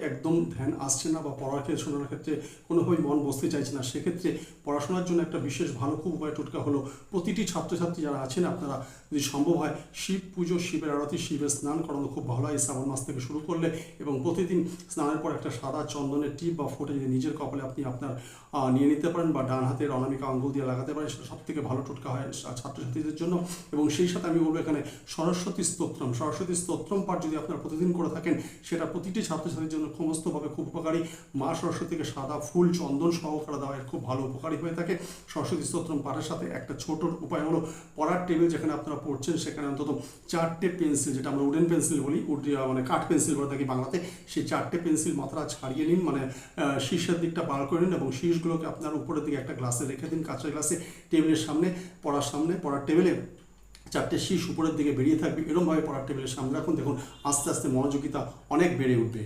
একদম ধ্যান আসছে না বা পড়ার ক্ষেত্রে শোনার ক্ষেত্রে কোনোভাবেই মন বসতে চাইছে না, সেক্ষেত্রে পড়াশোনার জন্য একটা বিশেষ ভালো খুব উপায় টোটকা হলো প্রতিটি ছাত্রছাত্রী যারা আছেন আপনারা যদি সম্ভব হয় শিব পুজো, শিবের আরতি, শিবের স্নান করানো খুব ভালো হয় শ্রাবণ মাস থেকে শুরু করলে। এবং প্রতিদিন স্নানের পর একটা সাদা চন্দনের টিপ বা ফোঁটা যদি নিজের কপালে আপনি আপনার নিয়ে নিতে পারেন বা ডান হাতের অনামিকা আঙ্গুল দিয়ে লাগাতে পারেন, সেটা সব থেকে ভালো টোটকা হয় ছাত্রছাত্রীদের জন্য। এবং সেই সাথে আমি বলবো এখানে সরস্বতী স্তোত্রম পাঠ যদি আপনারা প্রতিদিন করে থাকেন, সেটা প্রতিটি ছাত্রছাত্রীর জন্য সমস্তভাবে খুব উপকারী। মা সরস্বতীকে সাদা ফুল চন্দন সহকারে দেওয়া এর খুব ভালো উপকারী হয়ে থাকে। সরস্বতী স্তোত্রম পাঠের সাথে একটা ছোট উপায় হলো পড়ার টেবিল যেখানে আপনারা পড়ছেন সেখানে অন্তত 4টে পেন্সিল, যেটা আমরা উডেন পেন্সিল বলি, মানে কাঠ পেন্সিল বলে থাকি বাংলাতে, সেই 4টে পেন্সিল মাত্রা ছাড়িয়ে নিন, মানে শীর্ষের দিকটা বার করে নিন এবং শীর্ষগুলোকে আপনার উপরের দিকে একটা গ্লাসে রেখে দিন, কাঁচের গ্লাসে, টেবিলের সামনে, পড়ার টেবিলে 4টে শীষ উপরের দিকে বেরিয়ে থাকবে। এরকমভাবে পড়ার টেবিলের সামনে রাখুন, দেখুন আস্তে আস্তে মনোযোগিতা অনেক বেড়ে উঠবে।